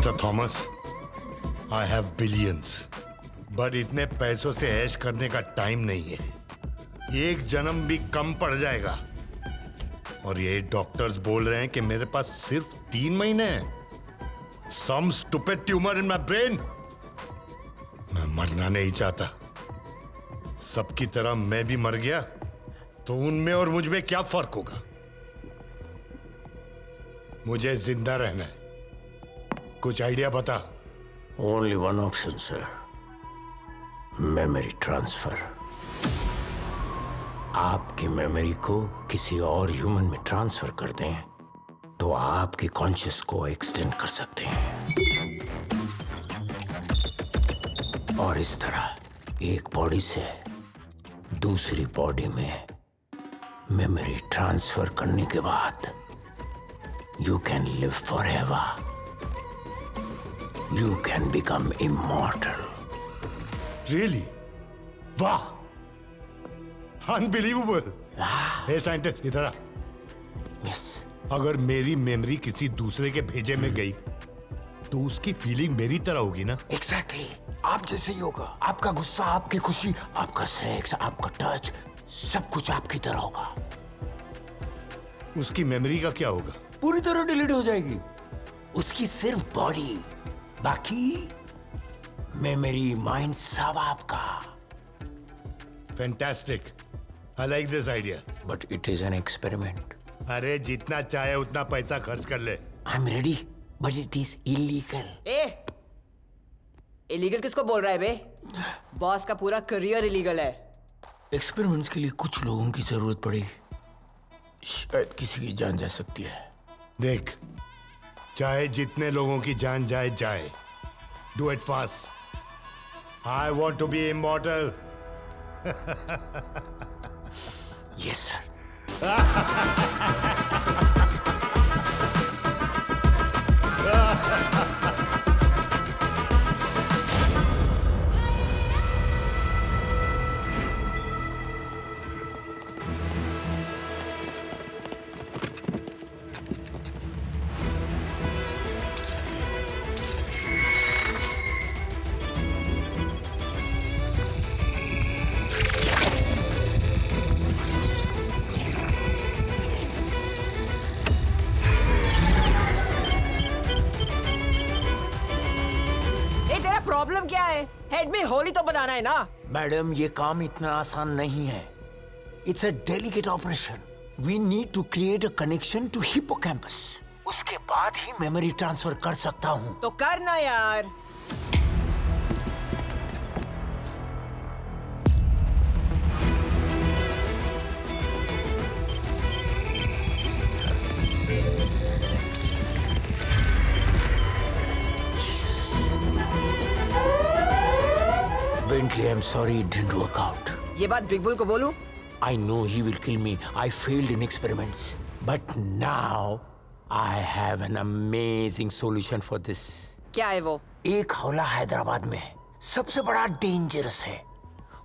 Mister Thomas, I have billions, but इतने पैसों से ऐश करने का टाइम नहीं है। एक जन्म भी कम पड़ जाएगा। और ये डॉक्टर्स बोल रहे हैं कि मेरे पास सिर्फ 3 महीने हैं। Some stupid tumour in my brain. मैं मरना नहीं चाहता। सबकी तरह मैं भी मर गया तो उनमें और मुझ में क्या फर्क होगा? मुझे जिंदा रहना है। कुछ आइडिया बता। Only one option, sir. Memory transfer. आपकी मेमोरी को किसी और ह्यूमन में ट्रांसफर कर दें तो आपकी कॉन्शियस को एक्सटेंड कर सकते हैं और इस तरह एक बॉडी से दूसरी बॉडी में मेमोरी ट्रांसफर करने के बाद you can live forever. You can become immortal. Really? वाह! Unbelievable! हे साइंटिस्ट, इधर आ। Yes. अगर मेरी मेमोरी किसी दूसरे के भेजे में गई तो उसकी फीलिंग मेरी तरह होगी ना? Exactly. आप जैसे ही होगा. आपका गुस्सा, आपकी खुशी, आपका सेक्स, आपका टच, सब कुछ आपकी तरह होगा. उसकी मेमोरी का क्या होगा? पूरी तरह डिलीट हो जाएगी. उसकी सिर्फ बॉडी, बाकी मेमोरी, माइंड सब आपका. Fantastic. I like this idea. But it is an experiment. अरे जितना चाहे उतना पैसा खर्च कर ले. I am ready, but it is illegal. Illegal किसको बोल रहा है बे? बॉस का पूरा करियर इलीगल है. एक्सपेरिमेंट्स के लिए कुछ लोगों की जरूरत पड़ी. शायद किसी की जान जा सकती है. देख, चाहे जितने लोगों की जान जाए जाए, do it fast. I want to be immortal. Yes sir. Problem क्या है? हेड में होली तो बनाना है ना. मैडम, ये काम इतना आसान नहीं है. It's a delicate operation. We need to create a connection to hippocampus. उसके बाद ही मेमोरी ट्रांसफर कर सकता हूँ. तो करना यार. Bentley, I'm sorry it didn't work out. ये बात बिग बुल को बोलूं? I know he will kill me. I failed in experiments. But now I have an amazing solution for this. क्या है वो? एक हौला हैदराबाद में सबसे बड़ा डेंजरस है.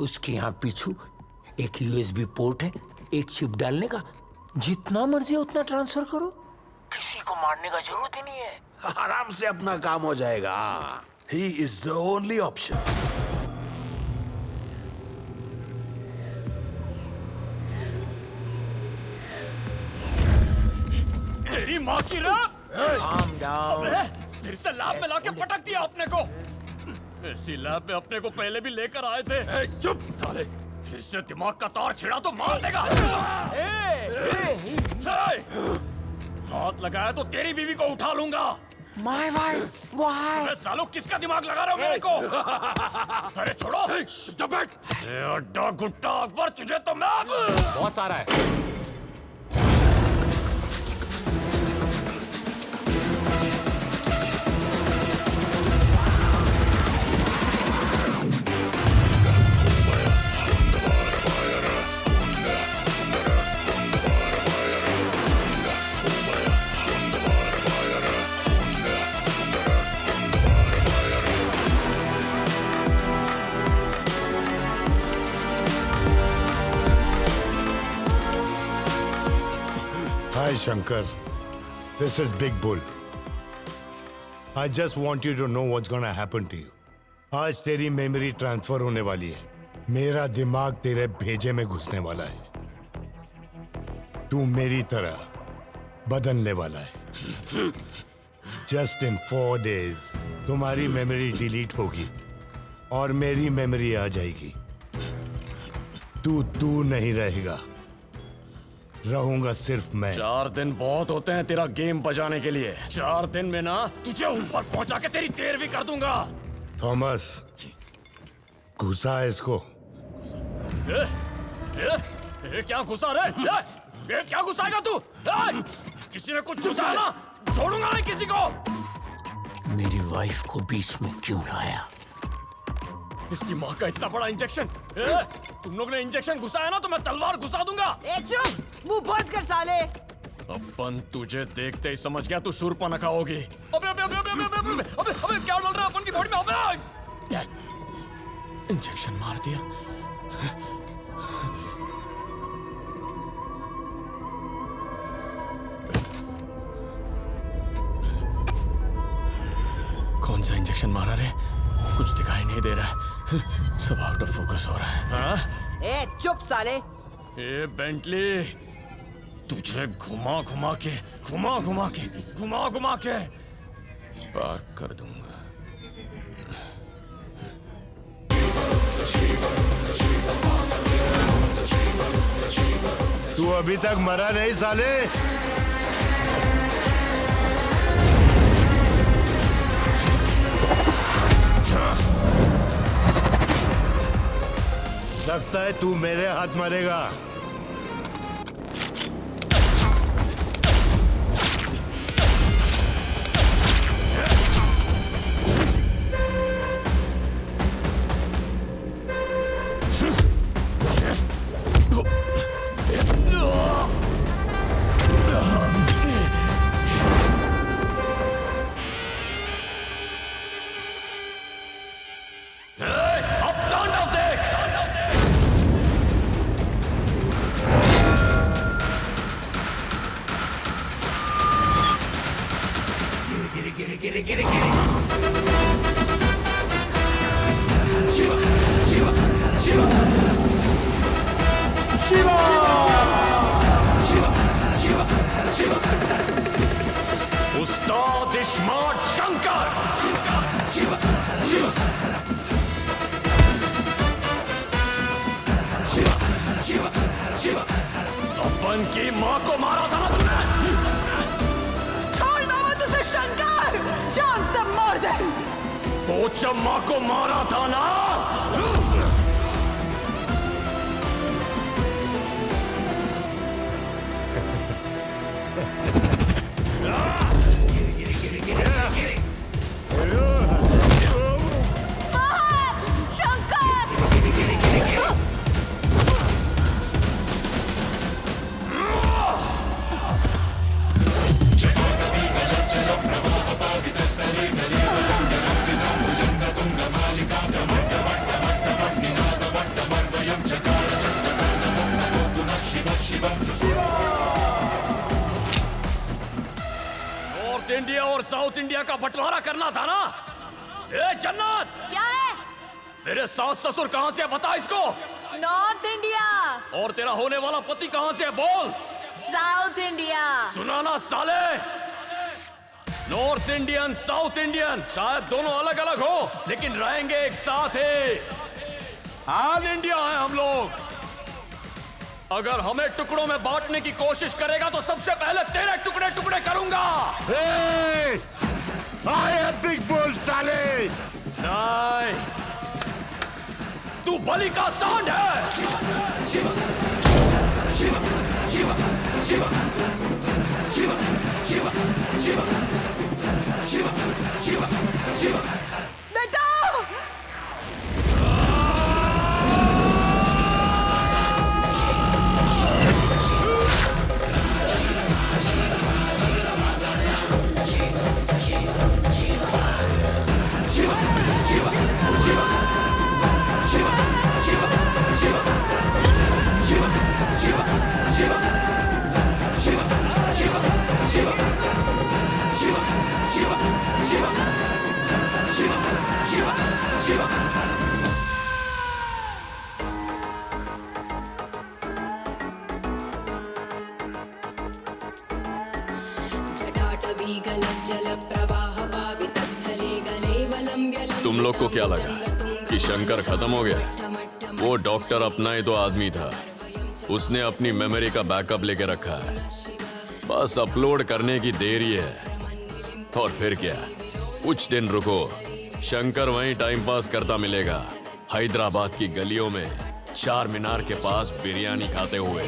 उसके यहाँ पीछू एक USB पोर्ट है. एक चिप डालने का जितना मर्जी उतना ट्रांसफर करो. किसी को मारने का जरूरत ही नहीं है. आराम से अपना काम हो जाएगा. He is the only option. तेरी माँ की रा! Calm down. फिर से लैब में लाके पटक दिया अपने को. इसी लैब में अपने को पहले भी लेकर आए थे. चुप साले. फिर से दिमाग का तार छिड़ा तो मार देगा. हाथ लगाया तो तेरी बीवी को उठा लूंगा. My wife. Why? अबे सालो, किसका दिमाग लगा रहे हो मेरे को? अरे छोड़ो. अड्डा गुट्टा अकबर, तुझे तो मैं बहुत सारा है. Hi Shankar, this is Big Bull. I just want you to know what's gonna happen to you. आज तेरी मेमोरी ट्रांसफर होने वाली है. मेरा दिमाग तेरे भेजे में घुसने वाला है. तू मेरी तरह बदलने वाला है. Just in 4 days, तुम्हारी मेमोरी डिलीट होगी और मेरी मेमोरी आ जाएगी. तू नहीं रहेगा. रहूंगा सिर्फ मैं. 4 दिन बहुत होते हैं तेरा गेम बजाने के लिए. 4 दिन में ना तुझे ऊपर पहुंचा के तेरी तेरहवीं कर दूंगा. थॉमस, घुसा है इसको. क्या घुसा रे? क्या घुसाएगा तू? किसी ने कुछ घुसाया ना, छोड़ूंगा नहीं किसी को. मेरी वाइफ को बीच में क्यों लाया? इसकी माँ का इतना बड़ा इंजेक्शन. तुम लोग ने इंजेक्शन घुसाया ना तो मैं तलवार घुसा दूंगा. चुप, मुंह बंद कर साले. अपन तुझे देखते ही समझ गया तू शूर्पणखा होगी. अबे अबे अबे अबे अबे अबे अबे अबे अबे क्या डल रहा है अपन की बॉडी में? अबे इंजेक्शन मार दिया. कौन सा इंजेक्शन मारा रे? कुछ दिखाई नहीं दे रहा है. सब आउट ऑफ फोकस हो रहा है. हाँ? चुप साले. ए बेंटली, तुझे घुमा घुमा के पाक कर दूंगा. तू अभी तक मरा नहीं साले. लगता है तू मेरे हाथ मरेगा. उस्ताद इस्मार्ट शंकर. अपन की माँ को मारा था ना तूने. छोड़ मामा तुझे शंकर. जान से मार दे. पोचम्मा को मारा था ना. नॉर्थ इंडिया और साउथ इंडिया का बंटवारा करना था ना. ए जन्नत, क्या है? मेरे सास ससुर कहाँ से है बता इसको. North India. और तेरा होने वाला पति कहाँ से है बोल. South India. सुना ना साले. नॉर्थ इंडियन साउथ इंडियन शायद दोनों अलग अलग हो लेकिन रहेंगे एक साथ ही. ऑल इंडिया है हम लोग. अगर हमें टुकड़ों में बांटने की कोशिश करेगा तो सबसे पहले तेरे टुकड़े टुकड़े करूंगा. बिग बोल साले. नहीं, तू बलि का सांड है. बेटा. Shiva. तुम लोग को क्या लगा कि शंकर खत्म हो गया? वो डॉक्टर अपना ही तो आदमी था। उसने अपनी मेमोरी का बैकअप लेके रखा है, बस अपलोड करने की देरी है। और फिर क्या, कुछ दिन रुको, शंकर वहीं टाइम पास करता मिलेगा, हैदराबाद की गलियों में, चार मीनार के पास बिरयानी खाते हुए।